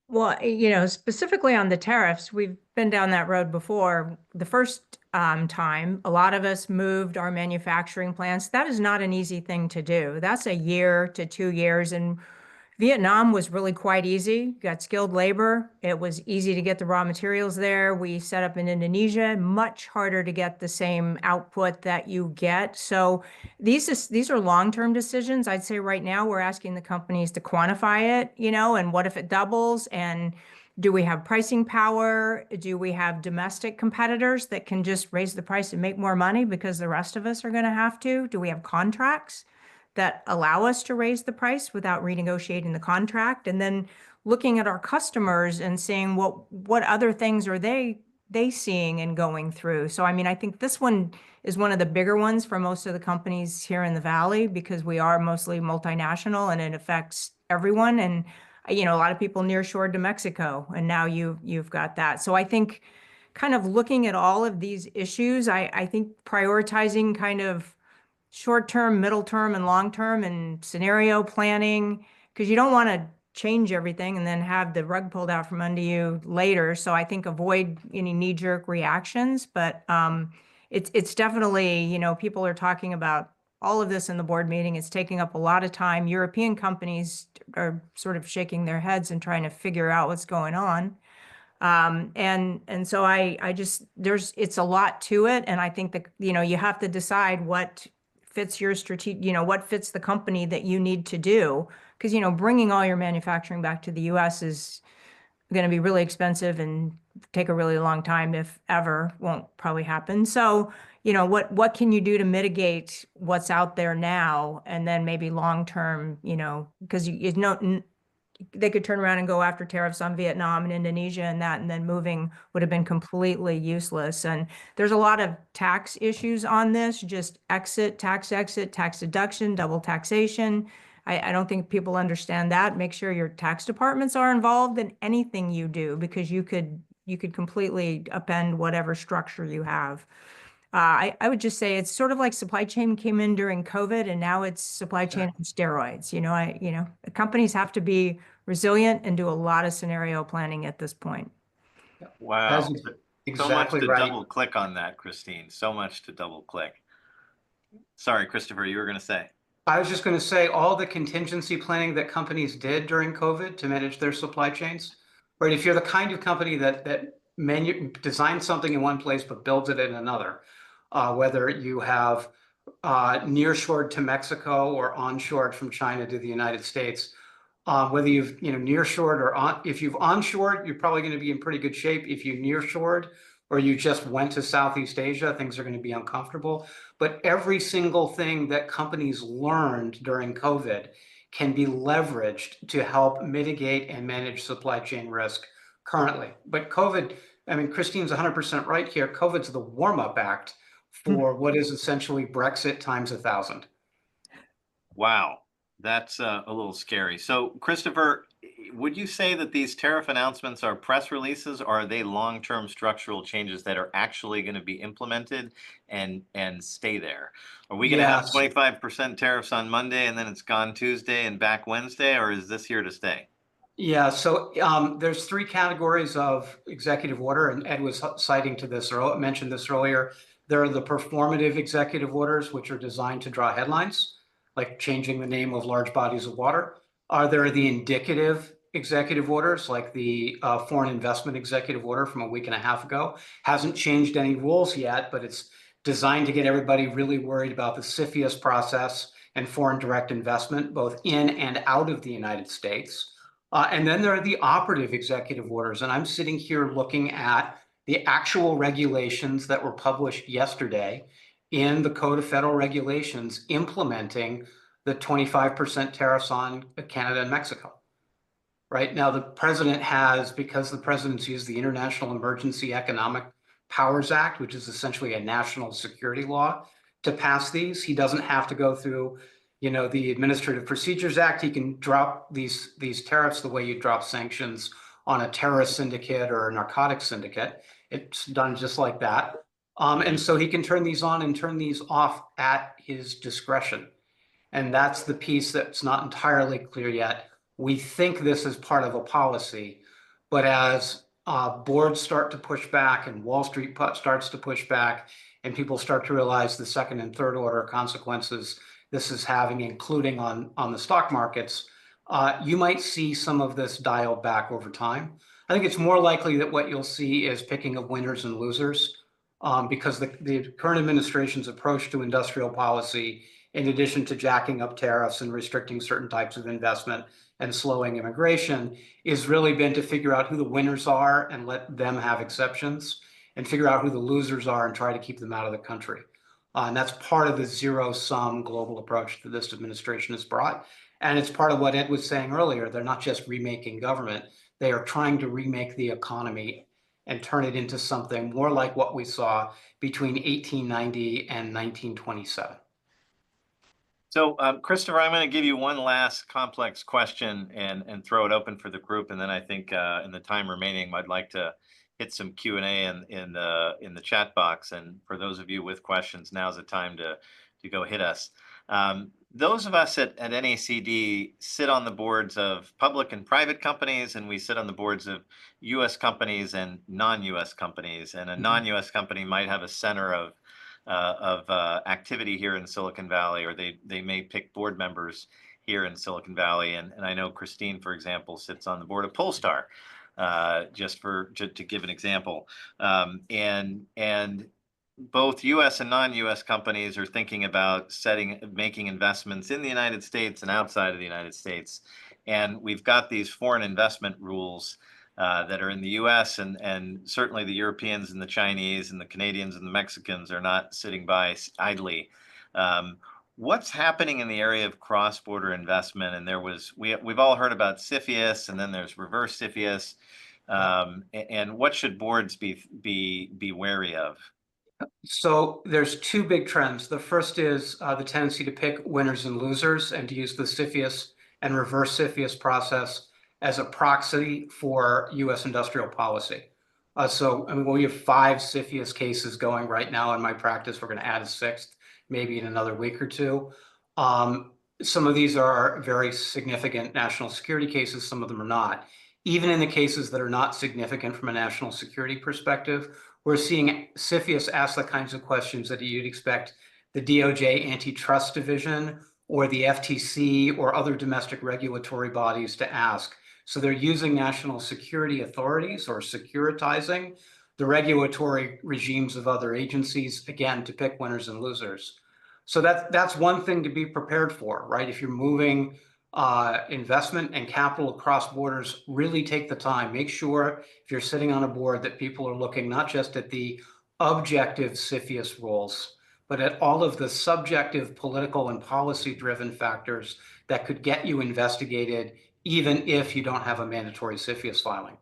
Well, specifically on the tariffs, we've been down that road before. The first time, a lot of us moved our manufacturing plants. That is not an easy thing to do. That's a year to 2 years. And Vietnam was really quite easy. Got skilled labor. It was easy to get the raw materials there. We set up in Indonesia, much harder to get the same output that you get. So these are long-term decisions. I'd say right now we're asking the companies to quantify it, and what if it doubles? And do we have pricing power? Do we have domestic competitors that can just raise the price and make more money because the rest of us are going to have to? Do we have contracts that allow us to raise the price without renegotiating the contract. And then looking at our customers and saying, what other things are they seeing and going through? So, I mean, I think this one is one of the bigger ones for most of the companies here in the Valley because we are mostly multinational and it affects everyone. And, you know, a lot of people nearshored to Mexico, and now you've got that. So I think kind of looking at all of these issues, I think prioritizing kind of short-term, middle-term, and long-term and scenario planning, because you don't want to change everything and then have the rug pulled out from under you later. So I think avoid any knee-jerk reactions, but it's definitely, you know, people are talking about all of this in the board meeting. It's taking up a lot of time. European companies are sort of shaking their heads and trying to figure out what's going on. And so I just, it's a lot to it. And I think that, you know, you have to decide what fits your strategic, you know, what fits the company that you need to do. Because, you know, bringing all your manufacturing back to the US is going to be really expensive and take a really long time, if ever. Won't probably happen. So, you know, what can you do to mitigate what's out there now, and then maybe long term, you know, because you know, they could turn around and go after tariffs on Vietnam and Indonesia and that, and then moving would have been completely useless. And there's a lot of tax issues on this, just tax deduction, double taxation. I don't think people understand that. Make sure your tax departments are involved in anything you do, because you could completely upend whatever structure you have. I would just say it's sort of like supply chain came in during COVID, and now it's supply chain on steroids. You know, companies have to be resilient and do a lot of scenario planning at this point. Wow. That's So much exactly to right. double click on that, Christine. So much to double click. Sorry, Christopher, you were going to say. I was just going to say all the contingency planning that companies did during COVID to manage their supply chains, right? If you're the kind of company that designs something in one place but builds it in another, whether you have nearshored to Mexico or onshored from China to the United States, whether you've nearshored or if you've onshored, you're probably going to be in pretty good shape. If you nearshored or you just went to Southeast Asia, things are going to be uncomfortable. But every single thing that companies learned during COVID can be leveraged to help mitigate and manage supply chain risk currently. But COVID, I mean, Christine's 100% right here. COVID's the warm-up act for what is essentially Brexit times 1,000. Wow, that's a little scary. So, Christopher, would you say that these tariff announcements are press releases, or are they long-term structural changes that are actually going to be implemented and stay there? Are we going to have 25% tariffs on Monday and then it's gone Tuesday and back Wednesday, or is this here to stay? Yeah, so there's three categories of executive order, and Ed was citing to this or mentioned this earlier. There are the performative executive orders, which are designed to draw headlines, like changing the name of large bodies of water. There are the indicative executive orders, like the foreign investment executive order from a week and a half ago. Hasn't changed any rules yet, but it's designed to get everybody really worried about the CFIUS process and foreign direct investment, both in and out of the United States. And then there are the operative executive orders. And I'm sitting here looking at the actual regulations that were published yesterday in the Code of Federal Regulations implementing the 25% tariffs on Canada and Mexico. Right now, the president has, because the president's used the International Emergency Economic Powers Act, which is essentially a national security law, to pass these. He doesn't have to go through the Administrative Procedures Act. He can drop these tariffs the way you drop sanctions on a terrorist syndicate or a narcotics syndicate. It's done just like that. And so he can turn these on and turn these off at his discretion. And that's the piece that's not entirely clear yet. We think this is part of a policy, but as boards start to push back and Wall Street starts to push back and people start to realize the second and third order consequences this is having, including on the stock markets, you might see some of this dialed back over time. I think it's more likely that what you'll see is picking of winners and losers, because the current administration's approach to industrial policy, in addition to jacking up tariffs and restricting certain types of investment and slowing immigration, is really been to figure out who the winners are and let them have exceptions, and figure out who the losers are and try to keep them out of the country. And that's part of the zero-sum global approach that this administration has brought. And it's part of what Ed was saying earlier. They're not just remaking government. They are trying to remake the economy and turn it into something more like what we saw between 1890 and 1927. So, Christopher, I'm going to give you one last complex question and throw it open for the group, and then I think in the time remaining, I'd like to hit some Q&A in the chat box. And for those of you with questions, now's the time to go hit us. Those of us at NACD sit on the boards of public and private companies, and we sit on the boards of U.S. companies and non-U.S. companies. And a non-U.S. company might have a center of activity here in Silicon Valley, or they may pick board members here in Silicon Valley. And I know Christine, for example, sits on the board of Polestar, just to give an example. And both U.S. and non-U.S. companies are thinking about making investments in the United States and outside of the United States. And we've got these foreign investment rules that are in the U.S. and certainly the Europeans and the Chinese and the Canadians and the Mexicans are not sitting by idly. What's happening in the area of cross-border investment? And we've all heard about CFIUS, and then there's reverse CFIUS. And what should boards be wary of? So there's two big trends. The first is the tendency to pick winners and losers and to use the CFIUS and reverse CFIUS process as a proxy for U.S. industrial policy. So I mean, we have 5 CFIUS cases going right now in my practice. We're going to add a 6th, maybe in another week or two. Some of these are very significant national security cases. Some of them are not. Even in the cases that are not significant from a national security perspective, we're seeing CFIUS ask the kinds of questions that you'd expect the DOJ Antitrust Division or the FTC or other domestic regulatory bodies to ask. So they're using national security authorities or securitizing the regulatory regimes of other agencies, again, to pick winners and losers. So that's one thing to be prepared for, right? If you're moving investment and capital across borders, really take the time. Make sure if you're sitting on a board that people are looking not just at the objective CFIUS rules, but at all of the subjective political and policy-driven factors that could get you investigated, even if you don't have a mandatory CFIUS filing.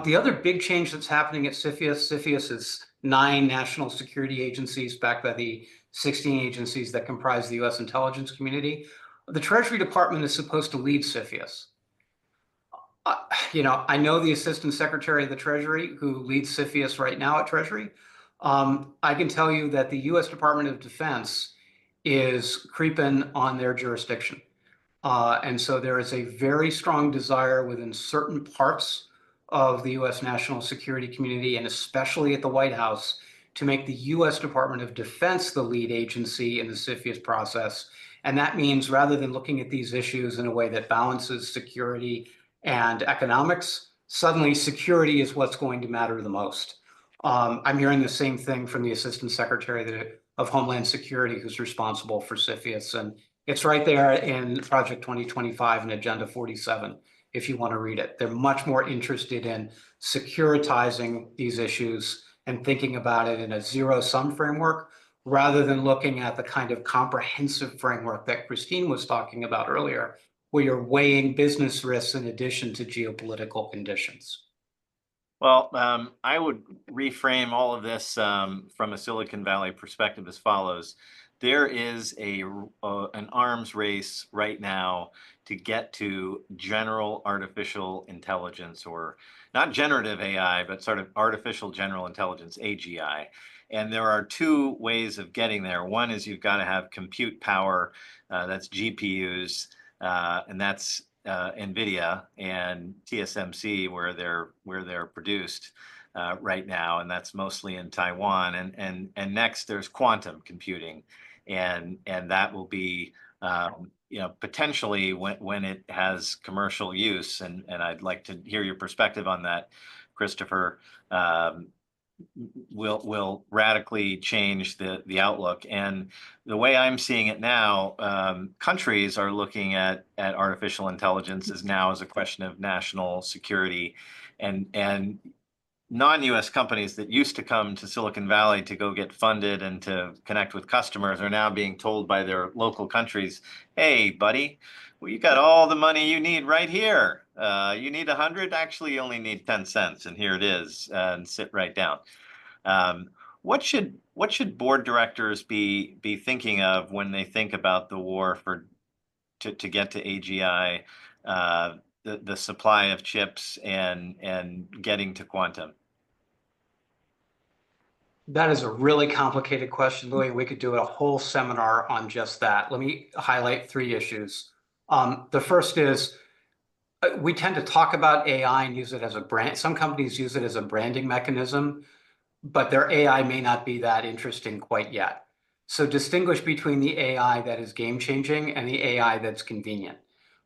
The other big change that's happening at CFIUS is 9 national security agencies backed by the 16 agencies that comprise the U.S. intelligence community. The Treasury Department is supposed to lead CFIUS. I know the Assistant Secretary of the Treasury who leads CFIUS right now at Treasury. I can tell you that the U.S. Department of Defense is creeping on their jurisdiction. And so there is a very strong desire within certain parts of the U.S. national security community, and especially at the White House, to make the U.S. Department of Defense the lead agency in the CFIUS process. And that means rather than looking at these issues in a way that balances security and economics, suddenly security is what's going to matter the most. I'm hearing the same thing from the Assistant Secretary of Homeland Security, who's responsible for CFIUS. And it's right there in Project 2025 and Agenda 47, if you want to read it. They're much more interested in securitizing these issues and thinking about it in a zero-sum framework, rather than looking at the kind of comprehensive framework that Christine was talking about earlier, where you're weighing business risks in addition to geopolitical conditions. Well, I would reframe all of this from a Silicon Valley perspective as follows. There is an arms race right now to get to general artificial intelligence, or not generative AI, but sort of artificial general intelligence, AGI. And there are 2 ways of getting there. One is you've got to have compute power, that's GPUs, and that's NVIDIA and TSMC where they're produced right now, and that's mostly in Taiwan. And next there's quantum computing, and that will be potentially when it has commercial use. And I'd like to hear your perspective on that, Christopher. Will radically change the outlook. And the way I'm seeing it now, countries are looking at artificial intelligence as a question of national security. And non-US companies that used to come to Silicon Valley to go get funded and to connect with customers are now being told by their local countries, hey, buddy, well, you got all the money you need right here. You need 100, actually you only need 10 cents, and here it is, and sit right down. What should board directors be thinking of when they think about the war to get to AGI, the supply of chips and getting to quantum? That is a really complicated question, Louis. We could do a whole seminar on just that. Let me highlight 3 issues. The first is we tend to talk about AI and use it as a brand. Some companies use it as a branding mechanism, but their AI may not be that interesting quite yet. So distinguish between the AI that is game-changing and the AI that's convenient,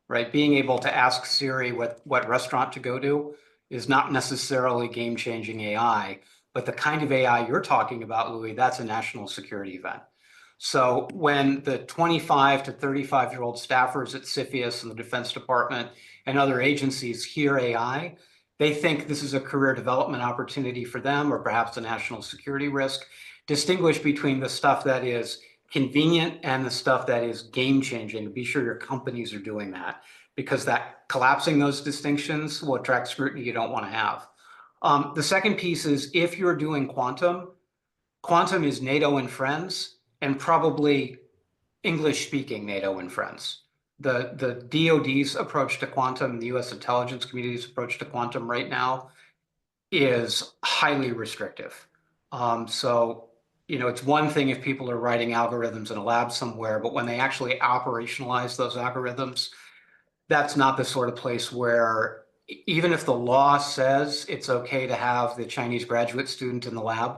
right? Being able to ask Siri what restaurant to go to is not necessarily game-changing AI, but the kind of AI you're talking about, Louis, that's a national security event. So when the 25 to 35-year-old staffers at CFIUS and the Defense Department and other agencies hear AI, they think this is a career development opportunity for them, or perhaps a national security risk. Distinguish between the stuff that is convenient and the stuff that is game-changing. Be sure your companies are doing that, because that collapsing those distinctions will attract scrutiny you don't want to have. The second piece is, if you're doing quantum is NATO and friends, and probably English-speaking NATO and friends. The DoD's approach to quantum, the US intelligence community's approach to quantum right now is highly restrictive. So, it's one thing if people are writing algorithms in a lab somewhere, but when they actually operationalize those algorithms, that's not the sort of place where, even if the law says it's okay to have the Chinese graduate student in the lab,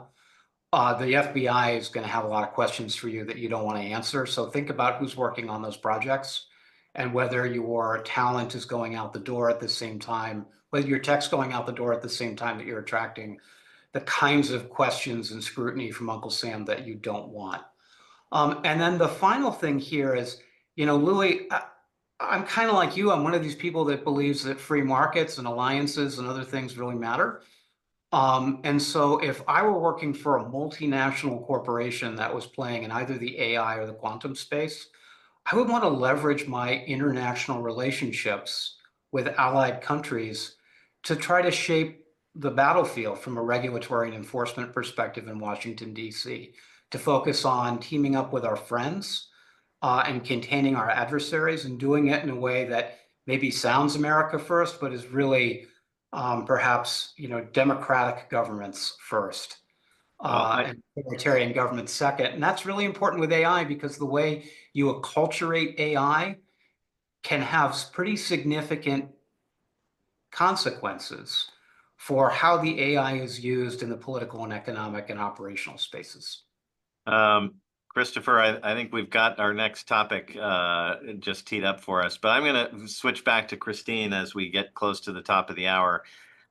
the FBI is going to have a lot of questions for you that you don't want to answer. So think about who's working on those projects and whether your talent is going out the door at the same time, whether your tech's going out the door at the same time that you're attracting the kinds of questions and scrutiny from Uncle Sam that you don't want. And then the final thing here is, Louis, I'm kind of like you. I'm one of these people that believes that free markets and alliances and other things really matter. And so if I were working for a multinational corporation that was playing in either the AI or the quantum space, I would want to leverage my international relationships with allied countries to try to shape the battlefield from a regulatory and enforcement perspective in Washington, D.C., to focus on teaming up with our friends and containing our adversaries, and doing it in a way that maybe sounds America first, but is really perhaps, democratic governments first, and authoritarian governments second. And that's really important with AI, because the way you acculturate AI can have pretty significant consequences for how the AI is used in the political and economic and operational spaces. Christopher, I think we've got our next topic just teed up for us, but I'm going to switch back to Christine as we get close to the top of the hour,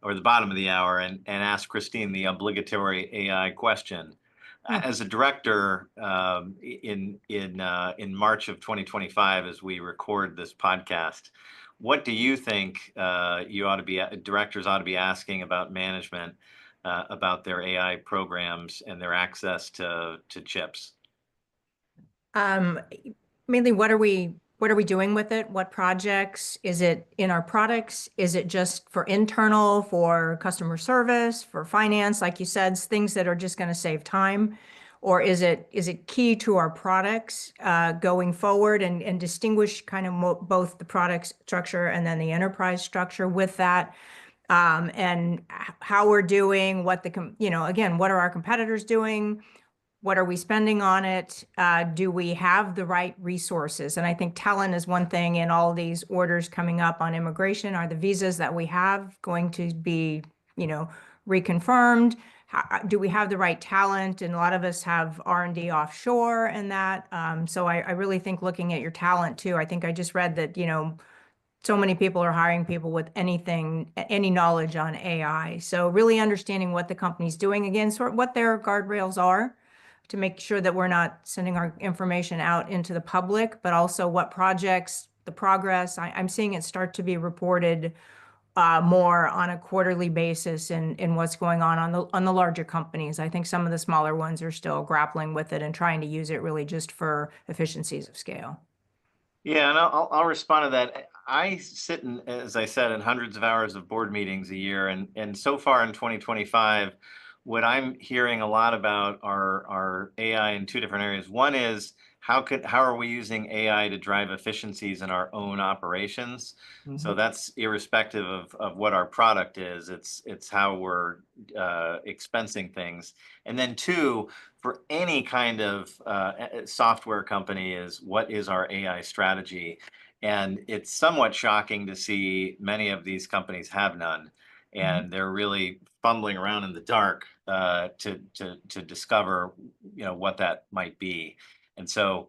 or the bottom of the hour, and ask Christine the obligatory AI question. As a director, in March of 2025, as we record this podcast, what do you think directors ought to be asking about management about their AI programs and their access to chips? Mainly, what are we doing with it? What projects? Is it in our products? Is it just for internal, for customer service, for finance, like you said, things that are just going to save time? Or is it key to our products going forward, and distinguish kind of both the product structure and then the enterprise structure with that? And how we're doing, again, what are our competitors doing? What are we spending on it? Do we have the right resources? And I think talent is one thing in all these orders coming up on immigration. Are the visas that we have going to be, reconfirmed? Do we have the right talent? And a lot of us have R&D offshore and that. So I really think looking at your talent too. I think I just read that, so many people are hiring people with any knowledge on AI. So really understanding what the company's doing, again, sort of what their guardrails are, to make sure that we're not sending our information out into the public, but also what projects, the progress. I'm seeing it start to be reported more on a quarterly basis in what's going on the larger companies. I think some of the smaller ones are still grappling with it and trying to use it really just for efficiencies of scale. Yeah, and I'll respond to that. I sit in, as I said, in hundreds of hours of board meetings a year, and so far in 2025, what I'm hearing a lot about are AI in two different areas. One is how are we using AI to drive efficiencies in our own operations? So that's irrespective of what our product is. It's how we're expensing things. And then two, for any kind of software company, is what is our AI strategy? And it's somewhat shocking to see many of these companies have none, and they're really fumbling around in the dark to discover, what that might be. And so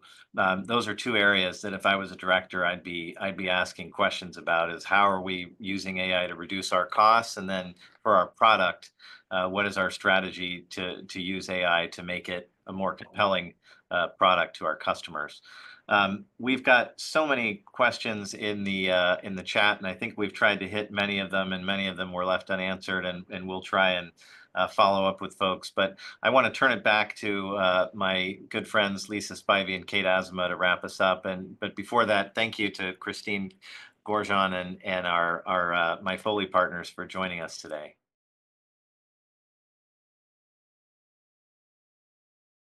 those are two areas that if I was a director, I'd be asking questions about: is how are we using AI to reduce our costs, and then for our product, what is our strategy to use AI to make it a more compelling product to our customers? We've got so many questions in the chat, and I think we've tried to hit many of them, and many of them were left unanswered, and we'll try and follow up with folks. But I want to turn it back to my good friends Lisa Spivey and Kate Azuma to wrap us up. But before that, thank you to Christine Gorjanc and our my Foley partners for joining us today.